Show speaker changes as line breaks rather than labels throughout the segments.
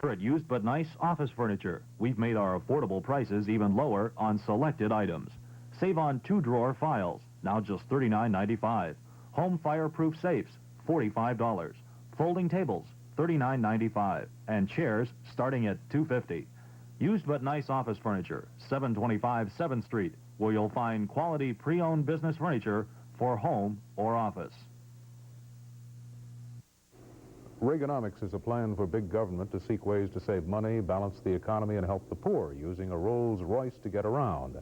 Here at Used But Nice Office Furniture, we've made our affordable prices even lower on selected items. Save on 2-drawer files, now just $39.95. Home fireproof safes, $45. Folding tables, $39.95. And chairs starting at $250. Used But Nice Office Furniture, 725 7th Street, where you'll find quality pre-owned business furniture for home or office.
Reaganomics is a plan for big government to seek ways to save money, balance the economy, and help the poor, using a Rolls-Royce to get around.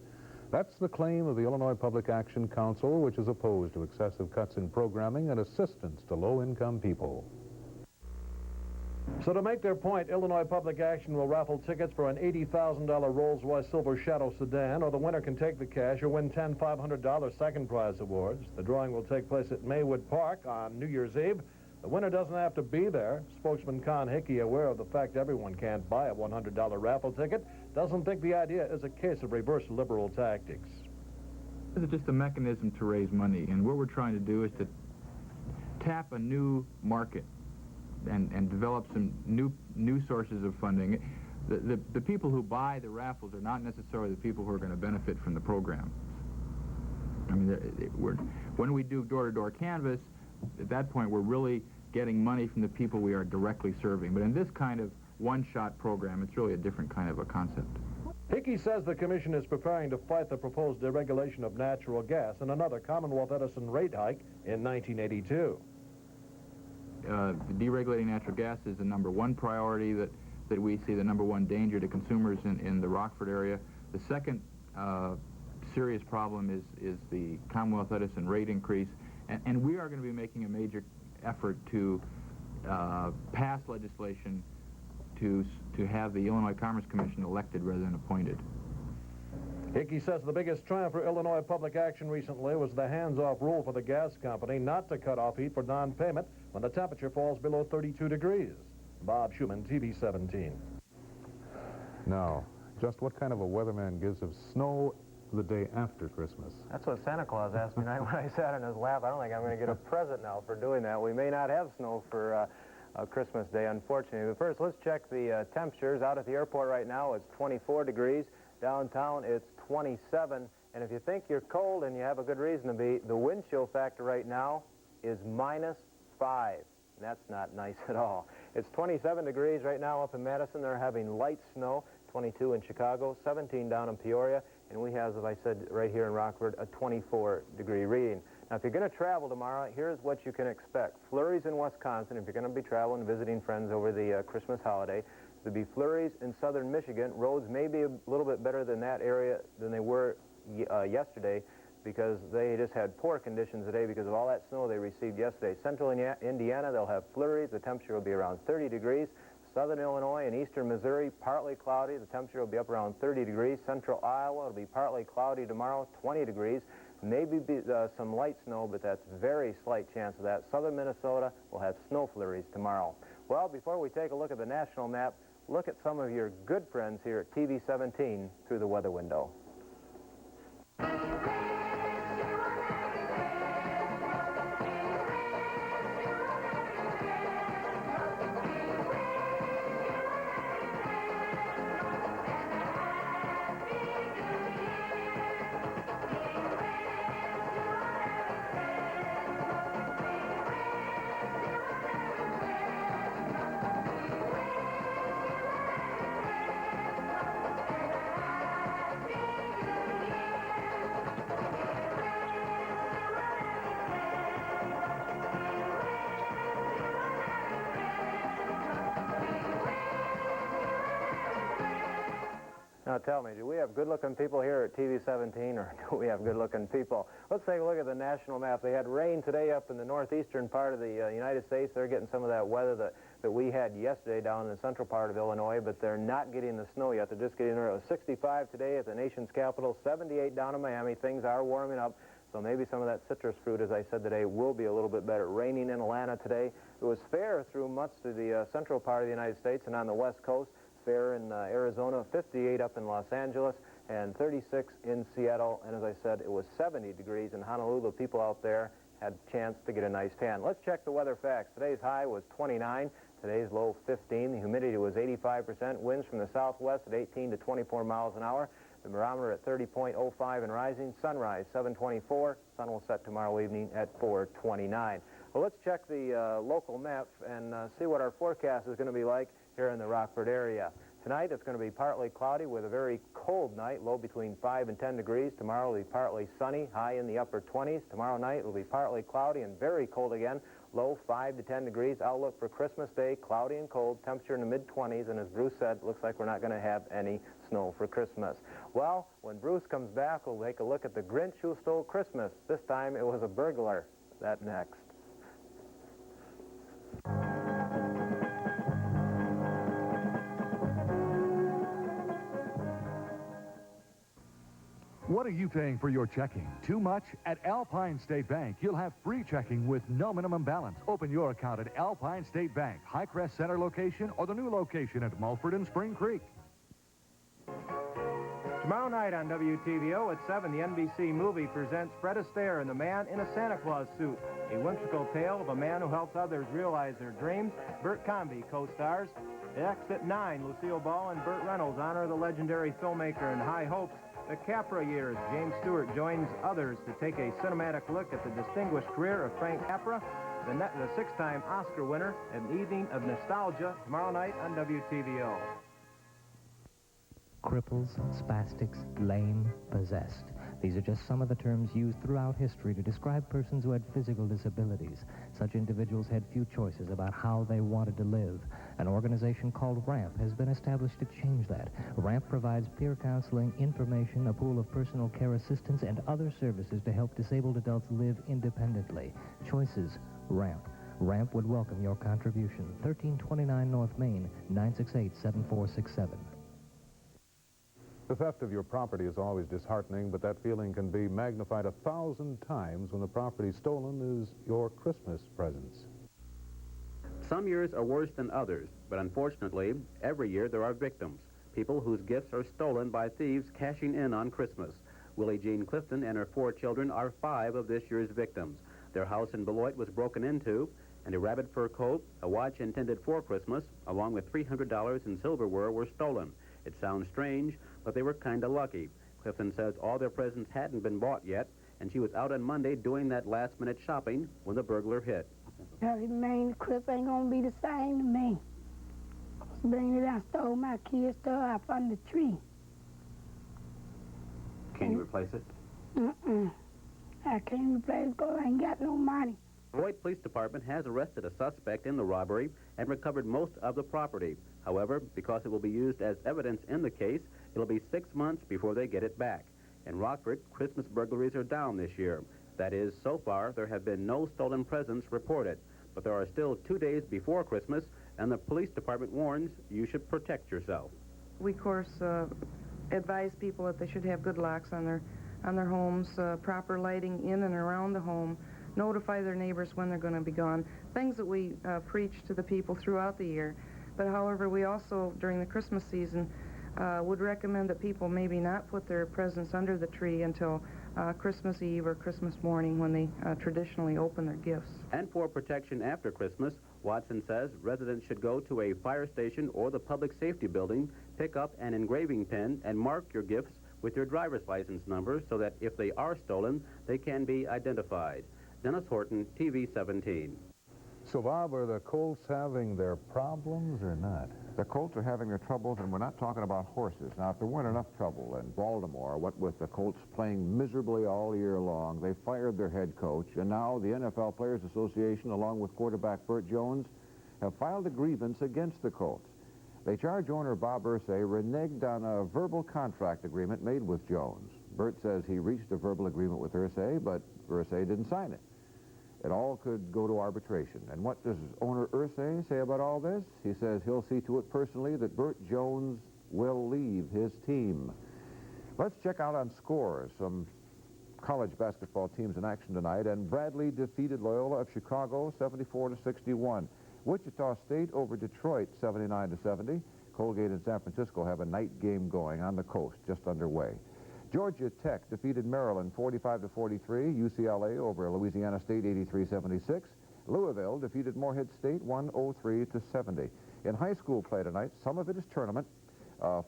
That's the claim of the Illinois Public Action Council, which is opposed to excessive cuts in programming and assistance to low-income people.
So to make their point, Illinois Public Action will raffle tickets for an $80,000 Rolls-Royce Silver Shadow sedan, or the winner can take the cash or win 10 $500 second prize awards. The drawing will take place at Maywood Park on New Year's Eve. The winner doesn't have to be there. Spokesman Con Hickey, aware of the fact everyone can't buy a $100 raffle ticket, doesn't think the idea is a case of reverse liberal tactics.
This is just a mechanism to raise money, and what we're trying to do is to tap a new market and develop some new sources of funding. The people who buy the raffles are not necessarily the people who are going to benefit from the program. I mean, when we do door-to-door canvass, at that point we're really getting money from the people we are directly serving. But in this kind of one-shot program, it's really a different kind of a concept.
Hickey says the commission is preparing to fight the proposed deregulation of natural gas and another Commonwealth Edison rate hike in 1982.
Deregulating natural gas is the #1 priority that we see, the #1 danger to consumers in the Rockford area. The second serious problem is the Commonwealth Edison rate increase, and we are going to be making a major effort to pass legislation to have the Illinois Commerce Commission elected rather than appointed.
Hickey says the biggest triumph for Illinois Public Action recently was the hands-off rule for the gas company not to cut off heat for non-payment when the temperature falls below 32 degrees. Bob Schumann, TV 17.
Now, just what kind of a weatherman gives of snow the day after Christmas?
That's what Santa Claus asked me tonight when I sat in his lap. I don't think I'm going to get a present now for doing that. We may not have snow for Christmas Day, unfortunately. But first, let's check the temperatures. Out at the airport right now, it's 24 degrees. Downtown, it's 27. And if you think you're cold and you have a good reason to be, the wind chill factor right now is -5. And that's not nice at all. It's 27 degrees right now up in Madison. They're having light snow, 22 in Chicago, 17 down in Peoria. And we have, as I said, right here in Rockford, a 24-degree reading. Now, if you're going to travel tomorrow, here's what you can expect. Flurries in Wisconsin, if you're going to be traveling and visiting friends over the Christmas holiday. There'll be flurries in southern Michigan. Roads may be a little bit better than that area than they were yesterday, because they just had poor conditions today because of all that snow they received yesterday. Central Indiana, they'll have flurries. The temperature will be around 30 degrees. Southern Illinois and eastern Missouri, partly cloudy. The temperature will be up around 30 degrees. Central Iowa, it'll be partly cloudy tomorrow, 20 degrees. Maybe some light snow, but that's very slight chance of that. Southern Minnesota will have snow flurries tomorrow. Well, before we take a look at the national map, look at some of your good friends here at TV 17 through the weather window. Now tell me, do we have good-looking people here at TV 17, or do we have good-looking people? Let's take a look at the national map. They had rain today up in the northeastern part of the United States. They're getting some of that weather that we had yesterday down in the central part of Illinois, but they're not getting the snow yet. They're just getting there. It was 65 today at the nation's capital, 78 down in Miami. Things are warming up, so maybe some of that citrus fruit, as I said today, will be a little bit better. Raining in Atlanta today. It was fair through much of the central part of the United States and on the west coast. Fair in Arizona, 58 up in Los Angeles, and 36 in Seattle. And as I said, it was 70 degrees in Honolulu. People out there had a chance to get a nice tan. Let's check the weather facts. Today's high was 29. Today's low 15. The humidity was 85%. Winds from the southwest at 18 to 24 miles an hour. The barometer at 30.05 and rising. Sunrise 7:24. Sun will set tomorrow evening at 4:29. Well, let's check the local map and see what our forecast is going to be like here in the Rockford area. Tonight it's going to be partly cloudy with a very cold night, low between 5 and 10 degrees. Tomorrow will be partly sunny, high in the upper 20s. Tomorrow night will be partly cloudy and very cold again, low 5 to 10 degrees. Outlook for Christmas Day, cloudy and cold, temperature in the mid-20s, and as Bruce said, looks like we're not going to have any snow for Christmas. Well, when Bruce comes back, we'll take a look at the Grinch who stole Christmas. This time it was a burglar. That next.
What are you paying for your checking? Too much? At Alpine State Bank, you'll have free checking with no minimum balance. Open your account at Alpine State Bank, Highcrest Center location, or the new location at Mulford and Spring Creek.
Tomorrow night on WTVO at 7, the NBC movie presents Fred Astaire and the Man in a Santa Claus Suit, a whimsical tale of a man who helps others realize their dreams. Bert Comby co-stars. Next at 9, Lucille Ball and Burt Reynolds honor the legendary filmmaker in High Hopes. The Capra years, James Stewart joins others to take a cinematic look at the distinguished career of Frank Capra, the six-time Oscar winner, an evening of nostalgia tomorrow night on WTVO.
Cripples, spastics, lame, possessed. These are just some of the terms used throughout history to describe persons who had physical disabilities. Such individuals had few choices about how they wanted to live. An organization called RAMP has been established to change that. RAMP provides peer counseling, information, a pool of personal care assistance, and other services to help disabled adults live independently. Choices, RAMP. RAMP would welcome your contribution. 1329 North Main, 968-7467.
The theft of your property is always disheartening, but that feeling can be magnified 1,000 times when the property stolen is your Christmas presents.
Some years are worse than others, but unfortunately, every year there are victims, people whose gifts are stolen by thieves cashing in on Christmas. Willie Jean Clifton and her 4 children are 5 of this year's victims. Their house in Beloit was broken into, and a rabbit fur coat, a watch intended for Christmas, along with $300 in silverware were stolen. It sounds strange, but they were kind of lucky. Clifton says all their presents hadn't been bought yet, and she was out on Monday doing that last-minute shopping when the burglar hit.
Man, Christmas ain't gonna be the same to me. Being that I stole my kids' stuff up on the tree.
Can you replace it?
I can't replace it because I ain't got no money.
The Beloit Police Department has arrested a suspect in the robbery and recovered most of the property. However, because it will be used as evidence in the case, it'll be 6 months before they get it back. In Rockford, Christmas burglaries are down this year. That is, so far, there have been no stolen presents reported. But there are still 2 days before Christmas, and the police department warns you should protect yourself.
We, of course, advise people that they should have good locks on their homes, proper lighting in and around the home, notify their neighbors when they're going to be gone, things that we preach to the people throughout the year. But however, we also, during the Christmas season, would recommend that people maybe not put their presents under the tree until Christmas Eve or Christmas morning when they traditionally open their gifts.
And for protection after Christmas, Watson says residents should go to a fire station or the public safety building, pick up an engraving pen, and mark your gifts with your driver's license number so that if they are stolen, they can be identified. Dennis Horton, TV 17.
So, Bob, are the Colts having their problems or not?
The Colts are having their troubles, and we're not talking about horses. Now, if there weren't enough trouble in Baltimore, what with the Colts playing miserably all year long, they fired their head coach, and now the NFL Players Association, along with quarterback Burt Jones, have filed a grievance against the Colts. They charge owner Bob Irsay reneged on a verbal contract agreement made with Jones. Burt says he reached a verbal agreement with Irsay, but Irsay didn't sign it. It all could go to arbitration. And what does owner Irsay say about all this? He says he'll see to it personally that Burt Jones will leave his team. Let's check out on scores. Some college basketball teams in action tonight, and Bradley defeated Loyola of Chicago 74-61. Wichita State over Detroit 79-70. Colgate and San Francisco have a night game going on the coast, just underway. Georgia Tech defeated Maryland 45-43. UCLA over Louisiana State 83-76. Louisville defeated Morehead State 103-70. In high school play tonight, some of it is tournament.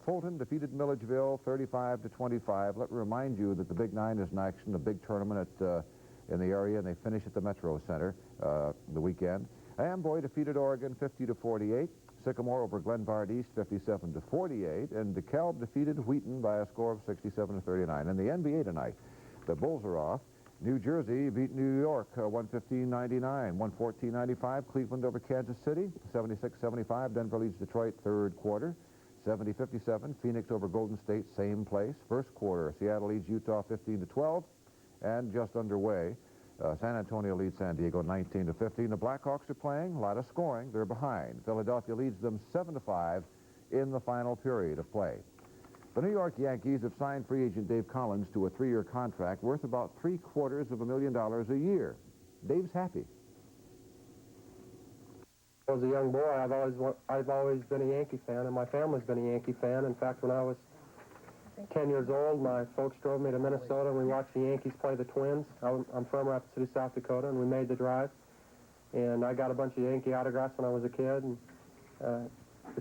Fulton defeated Milledgeville 35-25. Let me remind you that the Big Nine is in action, a big tournament in the area, and they finish at the Metro Center the weekend. Amboy defeated Oregon 50-48. Sycamore over Glenbard East 57-48. And DeKalb defeated Wheaton by a score of 67-39. In the NBA tonight, the Bulls are off. New Jersey beat New York 115-99, 114-95. Cleveland over Kansas City 76-75. Denver leads Detroit third quarter 70-57. Phoenix over Golden State, same place. First quarter, Seattle leads Utah 15-12, and just underway, San Antonio leads San Diego 19-15. The Blackhawks are playing, a lot of scoring. They're behind. Philadelphia leads them 7-5 in the final period of play. The New York Yankees have signed free agent Dave Collins to a 3-year contract worth about $750,000 a year. Dave's happy.
As a young boy, I've always been a Yankee fan, and my family's been a Yankee fan. In fact, when I was 10 years old, my folks drove me to Minnesota, and we watched the Yankees play the Twins. I'm from Rapid City, South Dakota, and we made the drive. And I got a bunch of Yankee autographs when I was a kid. And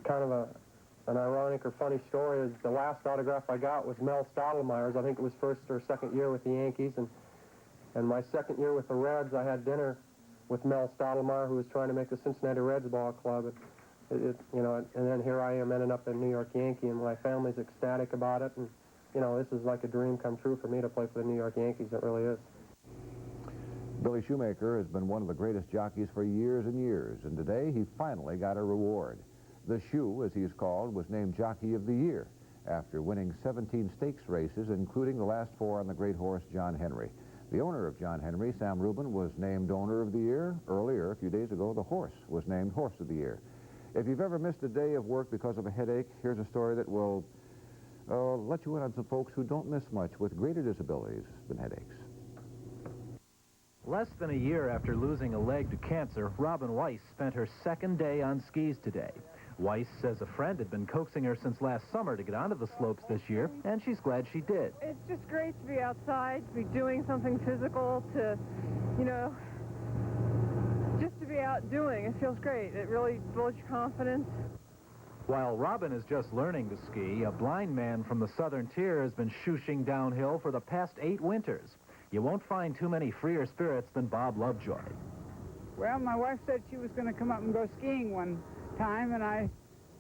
kind of an ironic or funny story is the last autograph I got was Mel Stottlemyre's. I think it was first or second year with the Yankees. And my second year with the Reds, I had dinner with Mel Stottlemyre, who was trying to make the Cincinnati Reds ball club. You know, and then here I am ending up a New York Yankee, and my family's ecstatic about it. And, you know, this is like a dream come true for me to play for the New York Yankees. It really is.
Billy Shoemaker has been one of the greatest jockeys for years and years, and today he finally got a reward. The Shoe, as he's called, was named Jockey of the Year after winning 17 stakes races, including the last 4 on the great horse John Henry. The owner of John Henry, Sam Rubin, was named Owner of the Year. Earlier, a few days ago, the horse was named Horse of the Year. If you've ever missed a day of work because of a headache, here's a story that will let you in on some folks who don't miss much with greater disabilities than headaches.
Less than a year after losing a leg to cancer, Robin Weiss spent her second day on skis today. Weiss says a friend had been coaxing her since last summer to get onto the slopes this year, and she's glad she did.
It's just great to be outside, to be doing something physical, to, you know, just to be out doing. It feels great. It really builds your confidence.
While Robin is just learning to ski, a blind man from the southern tier has been shooshing downhill for the past 8 winters. You won't find too many freer spirits than Bob Lovejoy.
Well, my wife said she was going to come up and go skiing one time, and I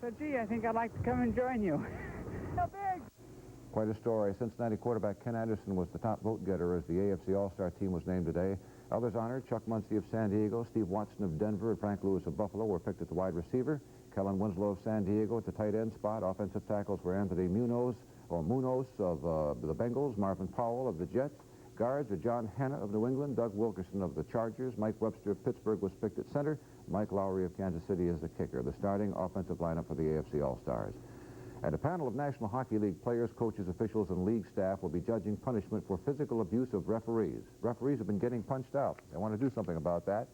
said, gee, I think I'd like to come and join you. So big.
Quite a story. Cincinnati quarterback Ken Anderson was the top vote getter as the AFC All-Star team was named today. Others honored: Chuck Muncie of San Diego, Steve Watson of Denver, and Frank Lewis of Buffalo were picked at the wide receiver. Kellen Winslow of San Diego at the tight end spot. Offensive tackles were Anthony Munoz of the Bengals, Marvin Powell of the Jets. Guards are John Hanna of New England, Doug Wilkerson of the Chargers, Mike Webster of Pittsburgh was picked at center, Mike Lowry of Kansas City is the kicker. The starting offensive lineup for the AFC All-Stars. And a panel of National Hockey League players, coaches, officials, and league staff will be judging punishment for physical abuse of referees. Referees have been getting punched out. They want to do something about that.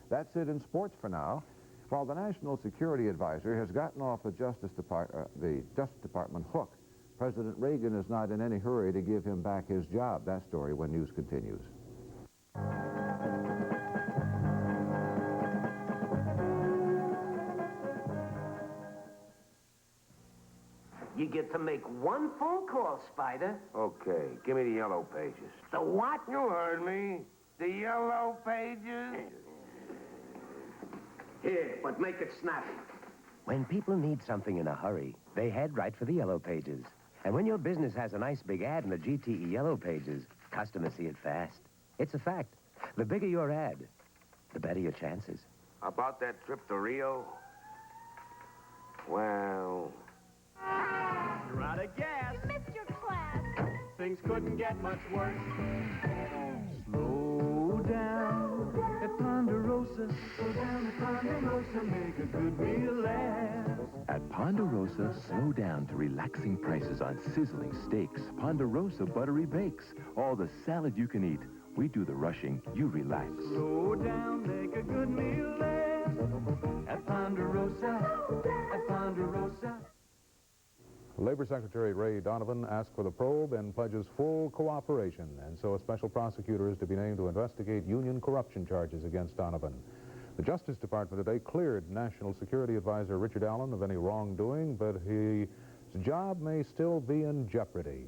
That's it in sports for now. While the National Security Advisor has gotten off the Justice Department hook, President Reagan is not in any hurry to give him back his job. That story when news continues.
You get to make one phone call, Spider.
Okay, give me the yellow pages.
The what?
You heard me. The yellow pages.
Here, but make it snappy. When people need something in a hurry, they head right for the yellow pages. And when your business has a nice big ad in the GTE yellow pages, customers see it fast. It's a fact. The bigger your ad, the better your chances.
About that trip to Rio? Well...
You're out of gas.
You missed your class.
Things couldn't get much worse.
Slow down at Ponderosa. Slow down at Ponderosa. Make a good meal last.
At Ponderosa, slow down to relaxing prices on sizzling steaks. Ponderosa buttery bakes. All the salad you can eat. We do the rushing. You relax.
Slow down, make a good meal last. At Ponderosa. At Ponderosa.
Labor Secretary Ray Donovan asked for the probe and pledges full cooperation, and so a special prosecutor is to be named to investigate union corruption charges against Donovan. The Justice Department today cleared National Security Advisor Richard Allen of any wrongdoing, but his job may still be in jeopardy.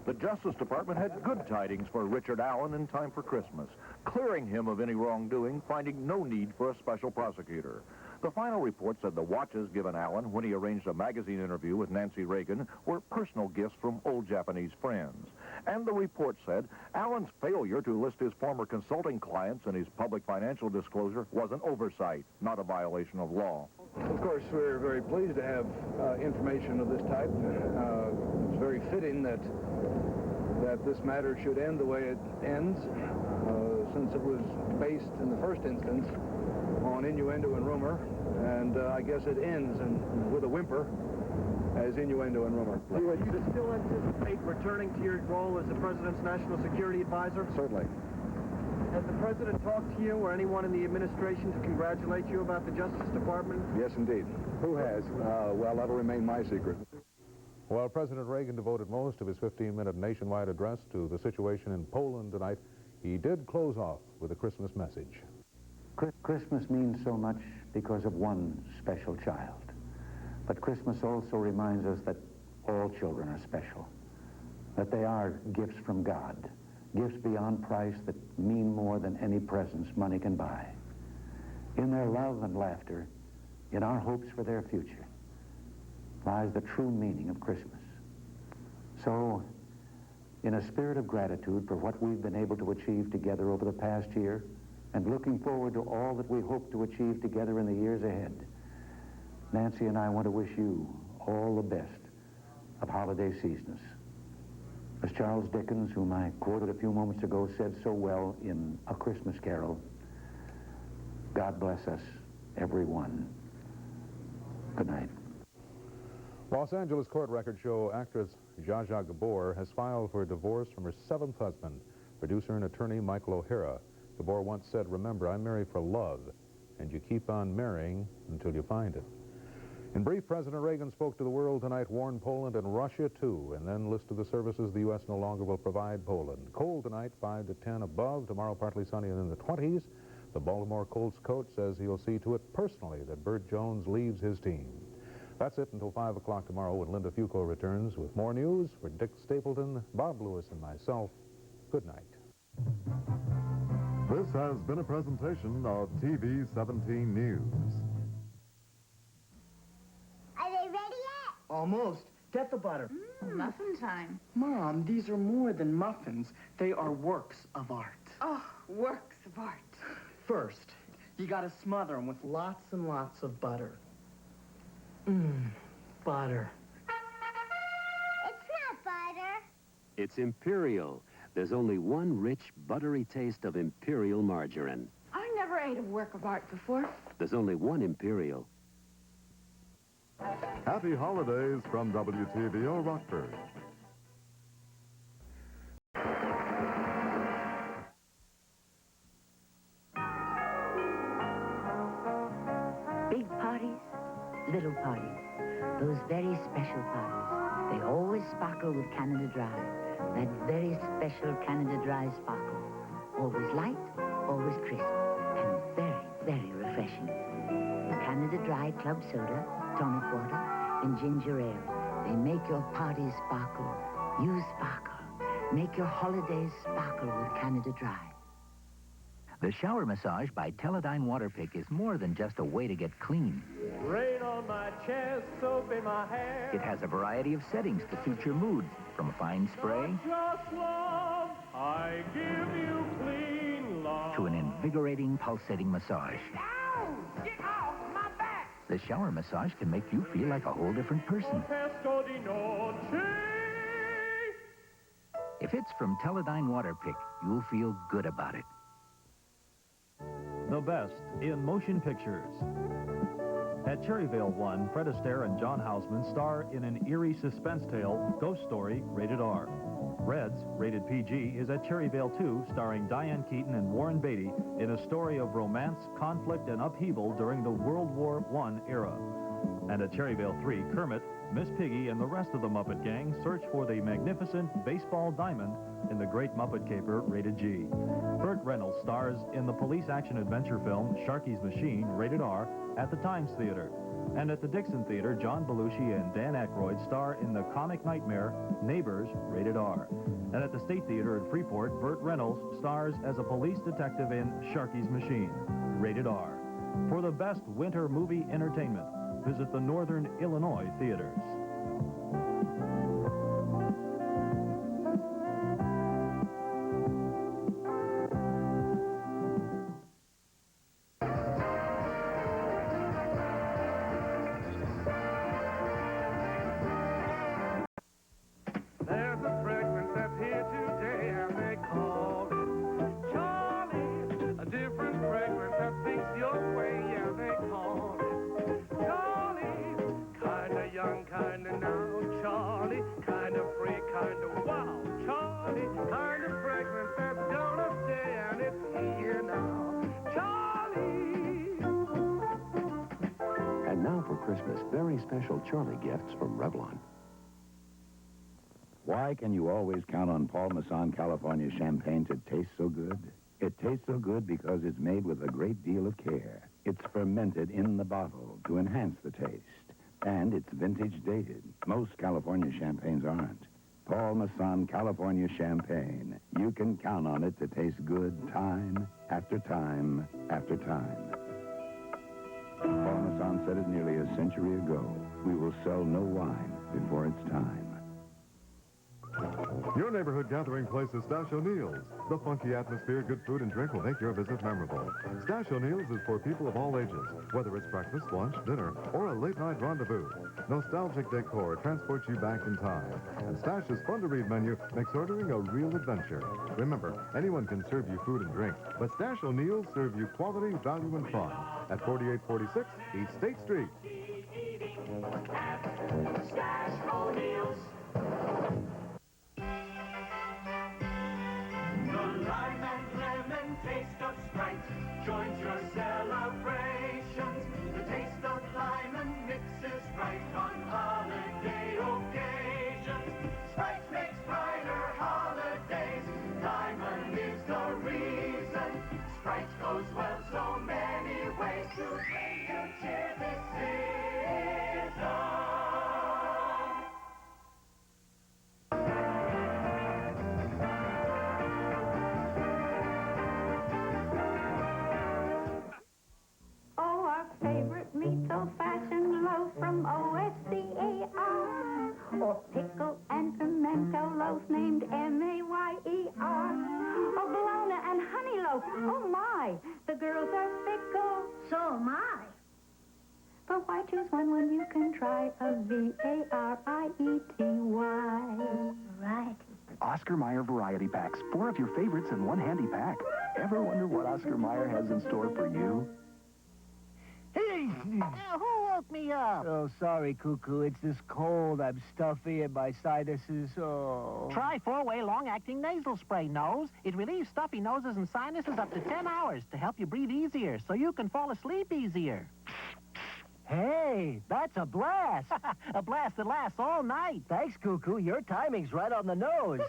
The Justice Department had good tidings for Richard Allen in time for Christmas, clearing him of any wrongdoing, finding no need for a special prosecutor. The final report said the watches given Allen when he arranged a magazine interview with Nancy Reagan were personal gifts from old Japanese friends. And the report said Allen's failure to list his former consulting clients in his public financial disclosure was an oversight, not a violation of law.
Of course, we're very pleased to have information of this type. It's very fitting that this matter should end the way it ends, since it was based in the first instance on innuendo and rumor, and I guess it ends with a whimper as innuendo and rumor.
Do you still anticipate returning to your role as the President's National Security Advisor?
Certainly.
Has the President talked to you or anyone in the administration to congratulate you about the Justice Department?
Yes, indeed. Who has? Well, that'll remain my secret.
While President Reagan devoted most of his 15-minute nationwide address to the situation in Poland tonight, he did close off with a Christmas message.
Christmas means so much because of one special child. But Christmas also reminds us that all children are special, that they are gifts from God, gifts beyond price that mean more than any presents money can buy. In their love and laughter, in our hopes for their future, lies the true meaning of Christmas. So, in a spirit of gratitude for what we've been able to achieve together over the past year, and looking forward to all that we hope to achieve together in the years ahead, Nancy and I want to wish you all the best of holiday seasons. As Charles Dickens, whom I quoted a few moments ago, said so well in A Christmas Carol, God bless us, everyone. Good night.
Los Angeles court records show actress Zsa Zsa Gabor has filed for a divorce from her 7th husband, producer and attorney Michael O'Hara. Gabor once said, "Remember, I marry for love, and you keep on marrying until you find it." In brief, President Reagan spoke to the world tonight, warned Poland and Russia too, and then listed the services the U.S. no longer will provide Poland. Cold tonight, 5 to 10 above. Tomorrow, partly sunny and in the 20s. The Baltimore Colts coach says he'll see to it personally that Burt Jones leaves his team. That's it until 5 o'clock tomorrow when Linda Fuco returns with more news. For Dick Stapleton, Bob Lewis, and myself, good night.
This has been a presentation of TV 17 News.
Are they ready yet?
Almost. Get the butter.
Muffin time.
Mom, these are more than muffins. They are works of art.
Oh, works of art.
First, you gotta smother them with lots and lots of butter. Butter.
It's not butter.
It's Imperial. There's only one rich, buttery taste of Imperial margarine.
I never ate a work of art before.
There's only one Imperial.
Happy holidays from WTVO Rockford.
Big parties, little parties, those very special parties. They always sparkle with Canada Dry. That very special Canada Dry sparkle. Always light, always crisp, and very, very refreshing. Canada Dry Club Soda, tonic water, and ginger ale. They make your parties sparkle. You sparkle. Make your holidays sparkle with Canada Dry.
The shower massage by Teledyne Waterpick is more than just a way to get clean.
Rain on my chest, soap in my hair.
It has a variety of settings to suit your mood, from a fine spray
Not just love, I give you clean love.
to an invigorating, pulsating massage.
Ow! Get off my back!
The shower massage can make you feel like a whole different person.
Pesto di noche.
If it's from Teledyne Waterpick, you'll feel good about it.
The best in motion pictures. At Cherryvale 1, Fred Astaire and John Houseman star in an eerie suspense tale, Ghost Story, rated R. Reds, rated PG, is at Cherryvale 2, starring Diane Keaton and Warren Beatty in a story of romance, conflict, and upheaval during the World War I era. And at Cherryvale 3, Kermit, Miss Piggy and the rest of the Muppet gang search for the magnificent baseball diamond in the Great Muppet Caper, rated G. Burt Reynolds stars in the police action-adventure film Sharky's Machine, rated R, at the Times Theater. And at the Dixon Theater, John Belushi and Dan Aykroyd star in the comic nightmare Neighbors, rated R. And at the State Theater at Freeport, Burt Reynolds stars as a police detective in Sharky's Machine, rated R. For the best winter movie entertainment, visit the Northern Illinois theaters.
There's a fragrance that's here today, and they call it Charlie. A different fragrance that thinks your way, yeah, they call it Charlie. Kinda young, kinda now, Charlie. Kinda free, kinda wow, Charlie. Kinda fragrance that's gonna stay, and it's here now, Charlie.
And now for Christmas, very special Charlie gifts from Revlon.
Why can you always count on Paul Masson California champagne to taste so good? It tastes so good because it's made with a great deal of care. It's fermented in the bottle to enhance the taste. And it's vintage dated. Most California champagnes aren't. Paul Masson California champagne. You can count on it to taste good time after time after time. Paul Masson said it nearly a century ago. We will sell no wine before it's time.
Your neighborhood gathering place is Stash O'Neill's. The funky atmosphere, good food, and drink will make your visit memorable. Stash O'Neill's is for people of all ages, whether it's breakfast, lunch, dinner, or a late-night rendezvous. Nostalgic decor transports you back in time. And Stash's fun-to-read menu makes ordering a real adventure. Remember, anyone can serve you food and drink, but Stash O'Neill's serve you quality, value, and fun at 4846 East State Street.
Stash O'Neill's. The lime and lemon taste of Sprite joins your celebrations. The taste of lime and mixes right on holiday occasions. Sprite makes brighter holidays. Lemon is the reason. Sprite goes well so many ways to bring you cheer this season.
Oh, our favorite meat's old-fashioned loaf from OSCAR. Or pickle and pimento loaf named MAYER. Or bologna and honey loaf. Oh, my, the girls are fickle. So am I. But why choose one when you can try a VARIETY? Right.
Oscar Mayer Variety Packs. 4 of your favorites in one handy pack. Ever wonder what Oscar Mayer has in store for you?
Hey, who woke me up?
Oh, sorry, Cuckoo. It's this cold. I'm stuffy and my sinuses. Oh.
Try 4-way long-acting nasal spray, Nose. It relieves stuffy noses and sinuses up to 10 hours to help you breathe easier so you can fall asleep easier.
Hey, that's a blast.
A blast that lasts all night.
Thanks, Cuckoo. Your timing's right on the nose.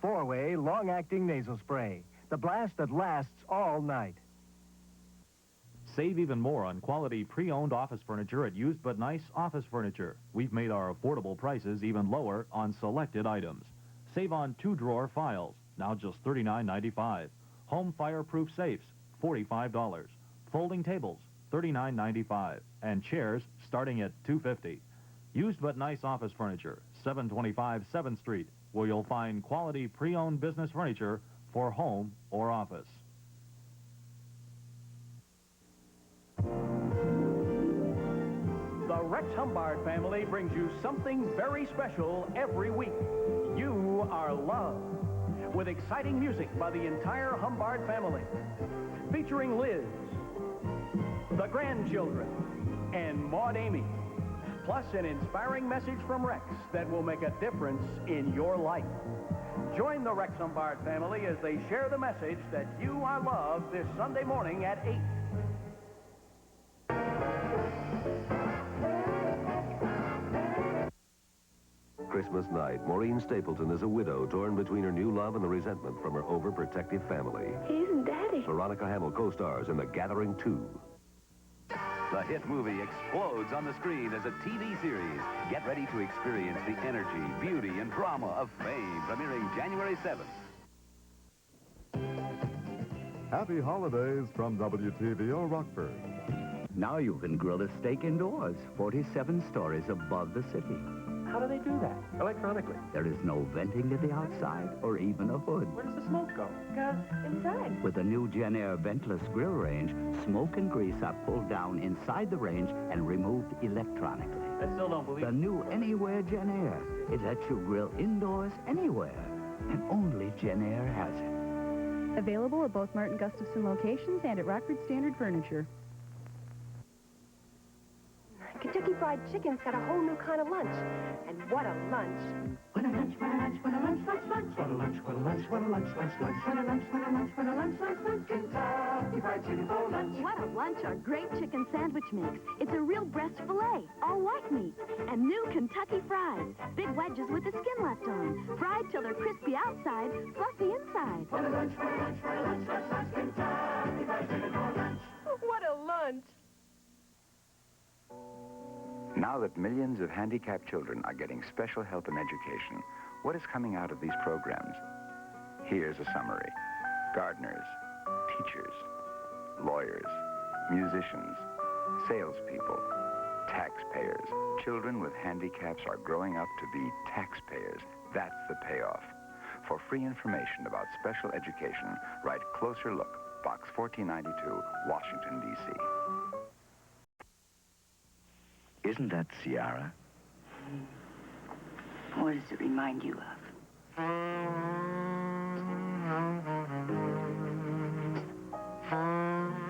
4-way long-acting nasal spray. The blast that lasts all night.
Save even more on quality pre-owned office furniture at Used But Nice Office Furniture. We've made our affordable prices even lower on selected items. Save on 2-drawer files, now just $39.95. Home fireproof safes, $45. Folding tables, $39.95. And chairs starting at $250. Used But Nice Office Furniture, 725 7th Street, where you'll find quality pre-owned business furniture for home or office.
The Rex Humbard family brings you something very special every week. You Are Loved. With exciting music by the entire Humbard family. Featuring Liz, the grandchildren, and Maud Amy. Plus an inspiring message from Rex that will make a difference in your life. Join the Rex Humbard family as they share the message that you are loved this Sunday morning at 8.
Christmas night, Maureen Stapleton is a widow torn between her new love and the resentment from her overprotective family.
He isn't Daddy.
Veronica Hamill co-stars in The Gathering 2.
The hit movie explodes on the screen as a TV series. Get ready to experience the energy, beauty, and drama of Fame, premiering January 7th.
Happy holidays from WTVO Rockford.
Now you can grill a steak indoors, 47 stories above the city.
How do they do that? Electronically.
There is no venting to the outside or even a hood.
Where does the smoke go?
Goes inside.
With the new Gen Air ventless grill range, smoke and grease are pulled down inside the range and removed electronically.
I still don't believe
The new Anywhere Gen Air. It lets you grill indoors anywhere. And only Gen Air has it.
Available at both Martin Gustafson locations and at Rockford Standard Furniture.
Kentucky Fried Chicken's got a whole new kind of lunch. And what a lunch.
What a lunch, what a lunch, what a lunch, lunch, lunch. What a lunch, what a lunch, what a lunch, lunch, lunch. What a lunch, what a lunch, what a lunch, lunch, lunch. Kentucky Fried Chicken for lunch.
What a lunch our great chicken sandwich makes. It's a real breast filet, all white meat. And new Kentucky fries. Big wedges with the skin left on. Fried till they're crispy outside, fluffy inside.
What a lunch, what a lunch, what a lunch, lunch, lunch. Kentucky Fried Chicken for lunch.
What a lunch.
Now that millions of handicapped children are getting special help and education, what is coming out of these programs? Here's a summary. Gardeners, teachers, lawyers, musicians, salespeople, taxpayers. Children with handicaps are growing up to be taxpayers. That's the payoff. For free information about special education, write Closer Look, Box 1492, Washington, D.C.
Isn't that Ciara?
What does it remind you of?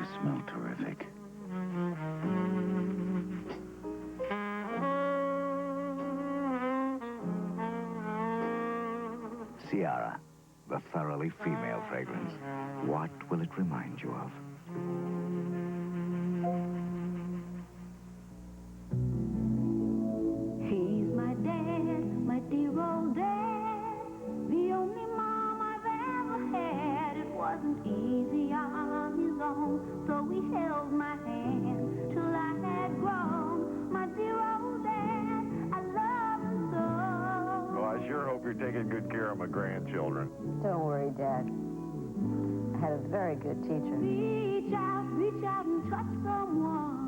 You smell terrific. Ciara, the thoroughly female fragrance. What will it remind you of?
He's my dad, my dear old dad, the only mom I've ever had. It wasn't easy on his own, so he held my hand till I had grown. My dear old dad, I love him so.
Well, I sure hope you're taking good care of my grandchildren.
Don't worry, Dad. I had a very good teacher.
Reach out and touch someone.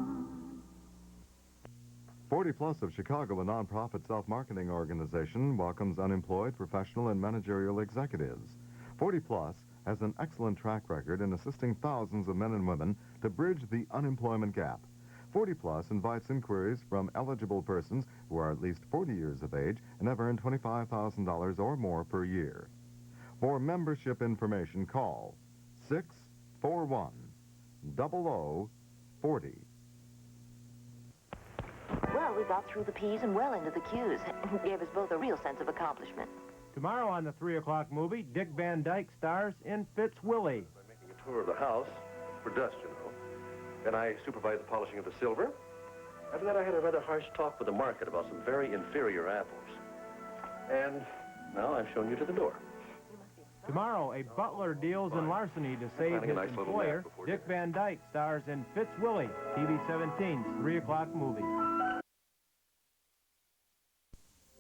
40 Plus of Chicago, a nonprofit self-marketing organization, welcomes unemployed professional and managerial executives. 40 Plus has an excellent track record in assisting thousands of men and women to bridge the unemployment gap. 40 Plus invites inquiries from eligible persons who are at least 40 years of age and have earned $25,000 or more per year. For membership information, call 641-0040.
Well, we got through the P's and well into the Q's. It gave us both a real sense of accomplishment.
Tomorrow on the 3 o'clock movie, Dick Van Dyke stars in Fitzwillie.
I'm making a tour of the house for dust, you know. Then I supervised the polishing of the silver. After that, I had a rather harsh talk with the market about some very inferior apples. And now I've shown you to the door.
Tomorrow, a butler deals in larceny to save his employer. Dick Van Dyke stars in Fitzwillie, TV 17's 3 o'clock movie.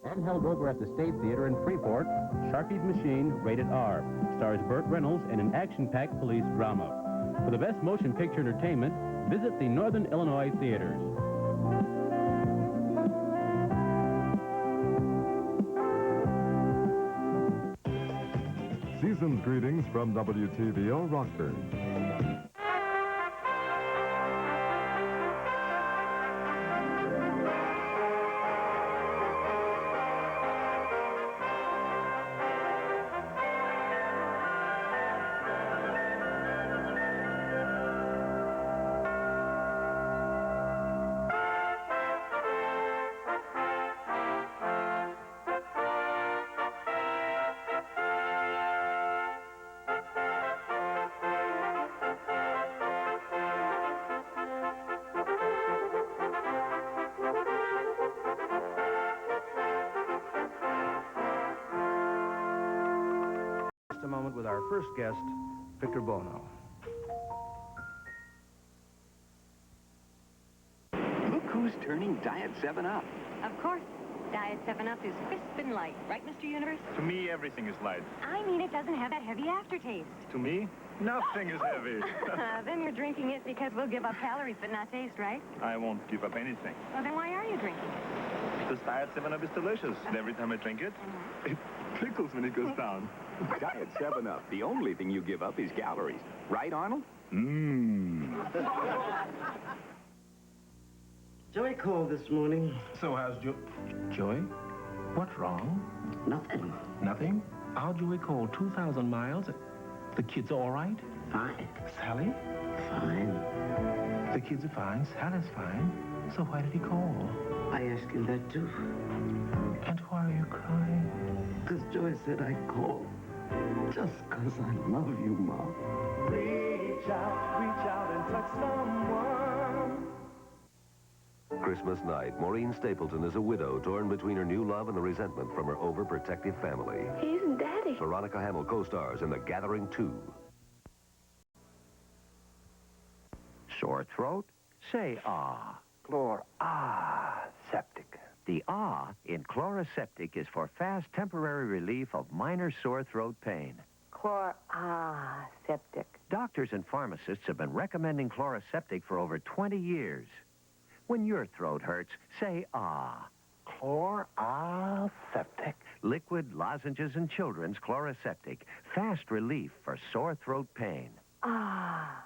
And held over at the State Theater in Freeport, Sharky's Machine, rated R, stars Burt Reynolds in an action-packed police drama. For the best motion picture entertainment, visit the Northern Illinois theaters.
Season's greetings from WTVO Rockford.
a moment with our first guest, Victor Bono.
Look who's turning Diet 7-Up.
Of course. Diet 7-Up is crisp and light. Right, Mr. Universe?
To me, everything is light.
I mean, it doesn't have that heavy aftertaste.
To me, nothing is heavy.
Then you're drinking it because we'll give up calories but not taste, right?
I won't give up anything.
Well, then why are you drinking?
Because Diet 7-Up is delicious. And every time I drink it, it tickles when it goes down.
Diet 7-Up, the only thing you give up is calories. Right, Arnold? Mmm.
Joey called this morning.
So how's Joey? What's wrong?
Nothing.
Nothing? Our Joey called 2,000 miles. The kids all right?
Fine.
Sally?
Fine.
The kids are fine. Sally's fine. So why did he call?
I asked him that too.
And why are you crying?
Because Joey said I'd call. Just because I love you, Ma.
Reach out and touch someone.
Christmas night, Maureen Stapleton is a widow torn between her new love and the resentment from her overprotective family.
He isn't Daddy.
Veronica Hamill co-stars in The Gathering 2.
Sore throat? Say ah. Septic. The ah in Chloraseptic is for fast temporary relief of minor sore throat pain.
Septic.
Doctors and pharmacists have been recommending Chloraseptic for over 20 years. When your throat hurts, say ah. Chloraseptic. Liquid, lozenges, and children's Chloraseptic. Fast relief for sore throat pain.
Ah.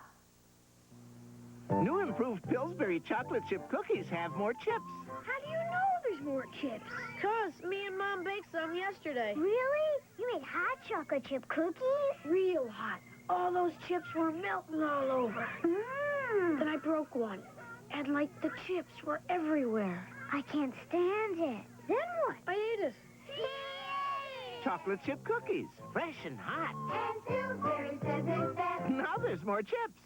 New improved Pillsbury chocolate chip cookies have more chips.
How do you know there's more chips? 'Cause me and Mom baked some yesterday.
Really? You made hot chocolate chip cookies?
Real hot. All those chips were melting all over. Then I broke one. And, like, the chips were everywhere.
I can't stand it.
Then what? I ate it.
Chocolate chip cookies, fresh and hot.
And Pillsbury says it's best.
Now there's more chips.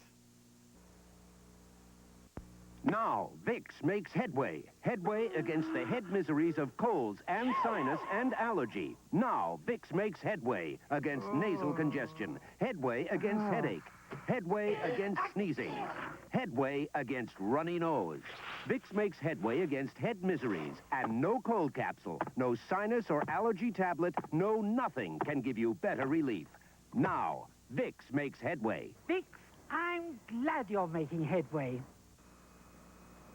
Now, Vicks makes headway. Headway against the head miseries of colds and sinus and allergy. Now, Vicks makes headway against nasal congestion. Headway against headache. Headway against sneezing. Headway against runny nose. Vicks makes headway against head miseries. And no cold capsule, no sinus or allergy tablet, no nothing can give you better relief. Now, Vicks makes headway.
Vicks, I'm glad you're making headway.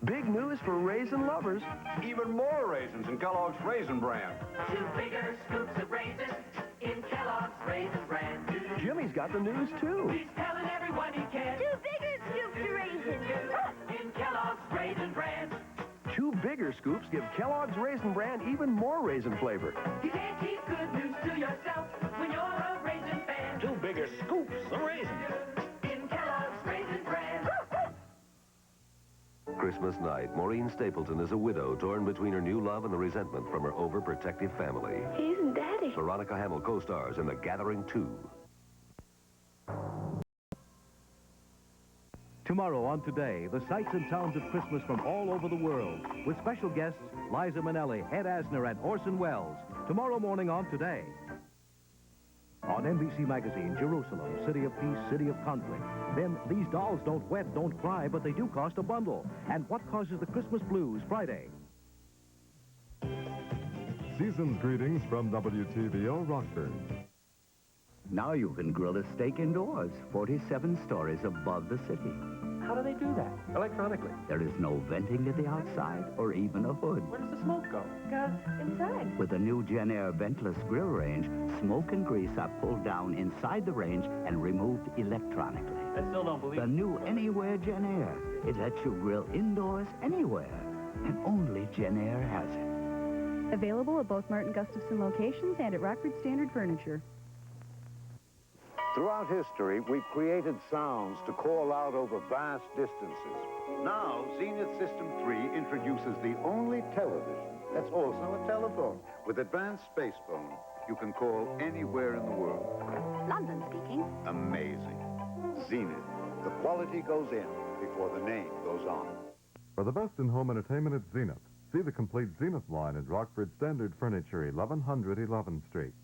Big news for raisin lovers. Even more raisins in Kellogg's Raisin Bran.
2 bigger scoops of raisins in Kellogg's Raisin Bran.
Jimmy's got the news, too.
He's telling everyone he can.
2 bigger scoops of raisins.
In Kellogg's Raisin Bran.
2 bigger scoops give Kellogg's Raisin Bran even more raisin flavor.
You can't keep good news to yourself when you're a raisin fan.
2 bigger scoops of raisins.
In Kellogg's Raisin Bran.
Christmas night, Maureen Stapleton is a widow torn between her new love and the resentment from her overprotective family.
He isn't Daddy.
Veronica Hamill co-stars in The Gathering 2.
Tomorrow on Today, the sights and sounds of Christmas from all over the world, with special guests Liza Minnelli, Ed Asner, and Orson Welles. Tomorrow morning on Today. On NBC Magazine, Jerusalem, city of peace, city of conflict. Then, these dolls don't wet, don't cry, but they do cost a bundle. And what causes the Christmas blues? Friday.
Season's greetings from WTVO Rockford.
Now you can grill a steak indoors, 47 stories above the city.
How do they do that? Electronically.
There is no venting to the outside or even a hood.
Where does the smoke go?
Goes inside.
With the new Gen Air ventless grill range, smoke and grease are pulled down inside the range and removed electronically.
I still don't believe
The new Anywhere Gen Air. It lets you grill indoors anywhere. And only Gen Air has it.
Available at both Martin Gustafson locations and at Rockford Standard Furniture.
Throughout history, we've created sounds to call out over vast distances. Now, Zenith System 3 introduces the only television that's also a telephone. With advanced space phone, you can call anywhere in the world.
London speaking.
Amazing. Zenith. The quality goes in before the name goes on.
For the best in home entertainment at Zenith, see the complete Zenith line at Rockford Standard Furniture, 1100 11th Street.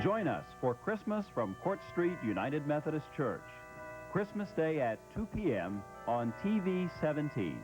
Join us for Christmas from Court Street United Methodist Church. Christmas Day at 2 p.m. on TV 17.